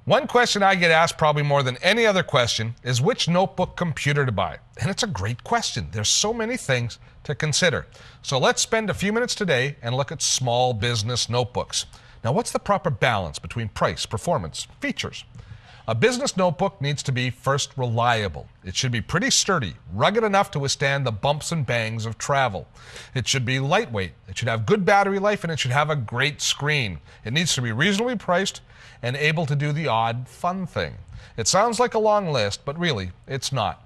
One question I get asked probably more than any other question is which notebook computer to buy. And it's a great question. There's so many things to consider. So let's spend a few minutes today and look at small business notebooks. Now, what's the proper balance between price, performance, features? A business notebook needs to be first reliable. It should be pretty sturdy, rugged enough to withstand the bumps and bangs of travel. It should be lightweight. It should have good battery life, and it should have a great screen. It needs to be reasonably priced and able to do the odd fun thing. It sounds like a long list, but really, it's not.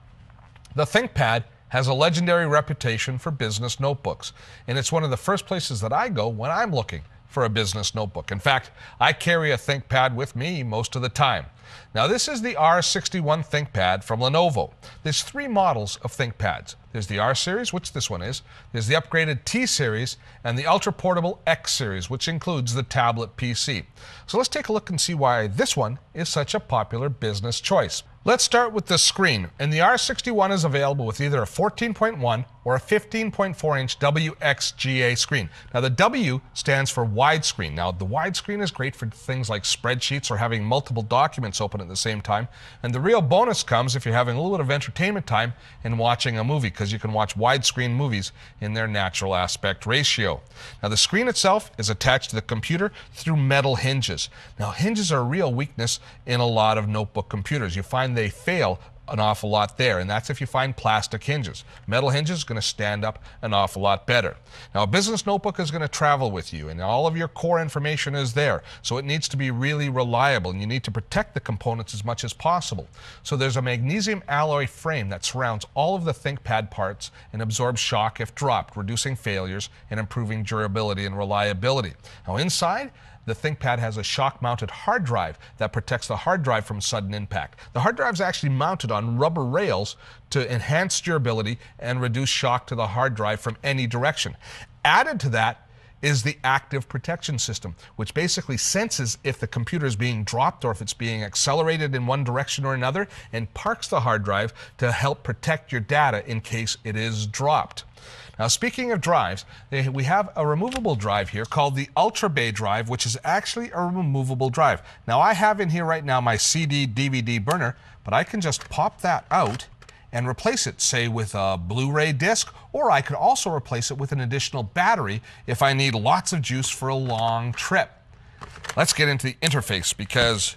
The Thinkpad has a legendary reputation for business notebooks, and it's one of the first places that I go when I'm looking for a business notebook. In fact, I carry a Thinkpad with me most of the time. Now, this is the R61 Thinkpad from Lenovo. There's three models of ThinkPads. There's the R series, which this one is. There's the upgraded T series and the ultra-portable X series, which includes the tablet PC. So let's take a look and see why this one is such a popular business choice. Let's start with the screen, and the R61 is available with either a 14.1 or a 15.4-inch WXGA screen. Now, the W stands for widescreen. Now, the widescreen is great for things like spreadsheets or having multiple documents open at the same time, and the real bonus comes if you're having a little bit of entertainment time and watching a movie, because you can watch widescreen movies in their natural aspect ratio. Now, the screen itself is attached to the computer through metal hinges. Now, hinges are a real weakness in a lot of notebook computers. You find they fail an awful lot there, and that's if you find plastic hinges. Metal hinges is going to stand up an awful lot better. Now, a business notebook is going to travel with you, and all of your core information is there, so it needs to be really reliable, and you need to protect the components as much as possible. So there's a magnesium alloy frame that surrounds all of the ThinkPad parts and absorbs shock if dropped, reducing failures and improving durability and reliability. Now, inside, the ThinkPad has a shock-mounted hard drive that protects the hard drive from sudden impact. The hard drive is actually mounted on rubber rails to enhance durability and reduce shock to the hard drive from any direction. Added to that is the active protection system, which basically senses if the computer is being dropped or if it's being accelerated in one direction or another, and parks the hard drive to help protect your data in case it is dropped. Now, speaking of drives, we have a removable drive here called the Ultra Bay drive, which is actually a removable drive. Now, I have in here right now my CD DVD burner, but I can just pop that out and replace it, say, with a Blu-ray disc, or I could also replace it with an additional battery if I need lots of juice for a long trip. Let's get into the interface, because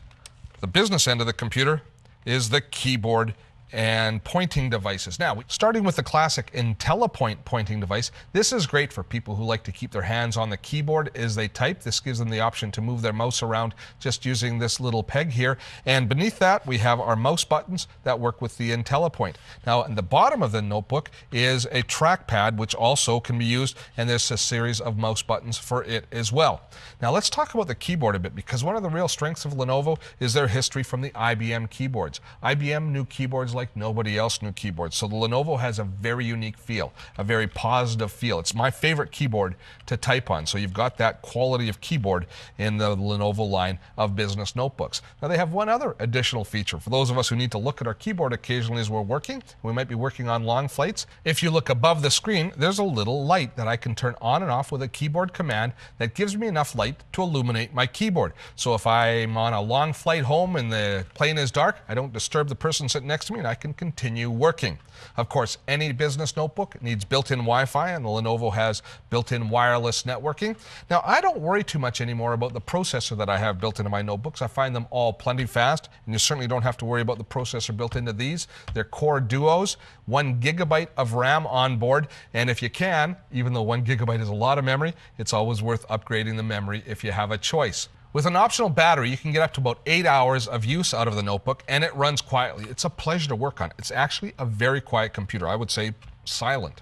the business end of the computer is the keyboard and pointing devices. Now, starting with the classic IntelliPoint pointing device, this is great for people who like to keep their hands on the keyboard as they type. This gives them the option to move their mouse around just using this little peg here. And beneath that, we have our mouse buttons that work with the IntelliPoint. Now, at the bottom of the notebook is a trackpad, which also can be used, and there's a series of mouse buttons for it as well. Now, let's talk about the keyboard a bit, because one of the real strengths of Lenovo is their history from the IBM keyboards. IBM knew keyboards like nobody else knew keyboards. So the Lenovo has a very unique feel, a very positive feel. It's my favorite keyboard to type on. So you've got that quality of keyboard in the Lenovo line of business notebooks. Now, they have one other additional feature. For those of us who need to look at our keyboard occasionally as we're working, we might be working on long flights. If you look above the screen, there's a little light that I can turn on and off with a keyboard command that gives me enough light to illuminate my keyboard. So if I'm on a long flight home and the plane is dark, I don't disturb the person sitting next to me, and I can continue working. Of course, any business notebook needs built-in Wi-Fi, and the Lenovo has built-in wireless networking. Now, I don't worry too much anymore about the processor that I have built into my notebooks. I find them all plenty fast, and you certainly don't have to worry about the processor built into these. They're Core Duos, 1 GB of RAM on board, and if you can, even though 1 GB is a lot of memory, it's always worth upgrading the memory if you have a choice. With an optional battery, you can get up to about 8 hours of use out of the notebook, and it runs quietly. It's a pleasure to work on. It's actually a very quiet computer. I would say silent.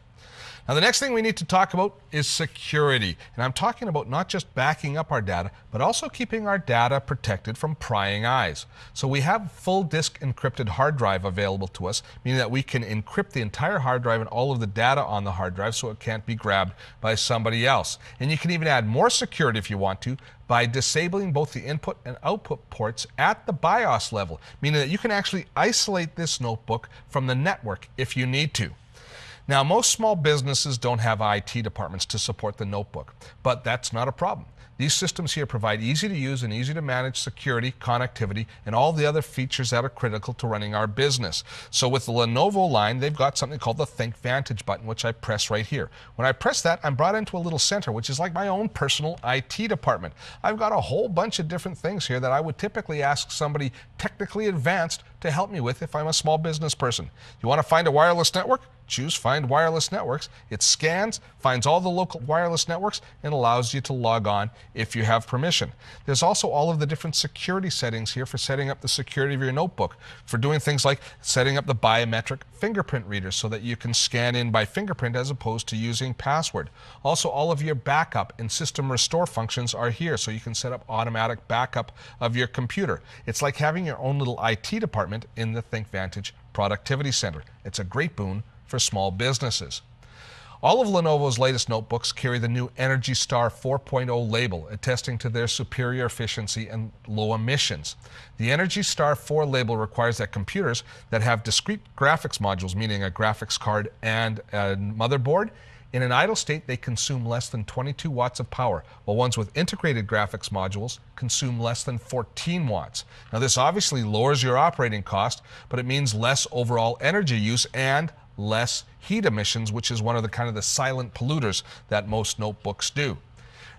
Now, the next thing we need to talk about is security. And I'm talking about not just backing up our data, but also keeping our data protected from prying eyes. So we have full disk encrypted hard drive available to us, meaning that we can encrypt the entire hard drive and all of the data on the hard drive so it can't be grabbed by somebody else. And you can even add more security if you want to by disabling both the input and output ports at the BIOS level, meaning that you can actually isolate this notebook from the network if you need to. Now, most small businesses don't have IT departments to support the notebook, but that's not a problem. These systems here provide easy to use and easy to manage security, connectivity, and all the other features that are critical to running our business. So with the Lenovo line, they've got something called the Thinkvantage button, which I press right here. When I press that, I'm brought into a little center, which is like my own personal IT department. I've got a whole bunch of different things here that I would typically ask somebody technically advanced to help me with if I'm a small business person. You want to find a wireless network? Choose Find Wireless Networks. It scans, finds all the local wireless networks, and allows you to log on if you have permission. There's also all of the different security settings here for setting up the security of your notebook, for doing things like setting up the biometric fingerprint reader so that you can scan in by fingerprint as opposed to using password. Also, all of your backup and system restore functions are here, so you can set up automatic backup of your computer. It's like having your own little IT department in the Thinkvantage Productivity Center. It's a great boon for small businesses. All of Lenovo's latest notebooks carry the new Energy Star 4.0 label, attesting to their superior efficiency and low emissions. The Energy Star 4 label requires that computers that have discrete graphics modules, meaning a graphics card and a motherboard, in an idle state they consume less than 22 watts of power, while ones with integrated graphics modules consume less than 14 watts. Now this obviously lowers your operating cost, but it means less overall energy use and less heat emissions, which is one of the silent polluters that most notebooks do.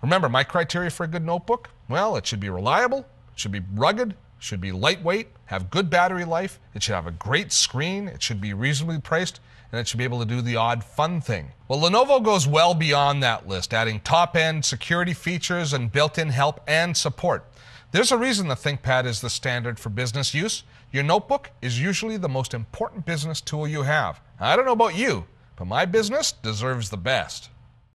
Remember, my criteria for a good notebook? Well, it should be reliable, it should be rugged, it should be lightweight, have good battery life, it should have a great screen, it should be reasonably priced, and it should be able to do the odd fun thing. Well, Lenovo goes well beyond that list, adding top-end security features and built-in help and support. There's a reason the ThinkPad is the standard for business use. Your notebook is usually the most important business tool you have. I don't know about you, but my business deserves the best.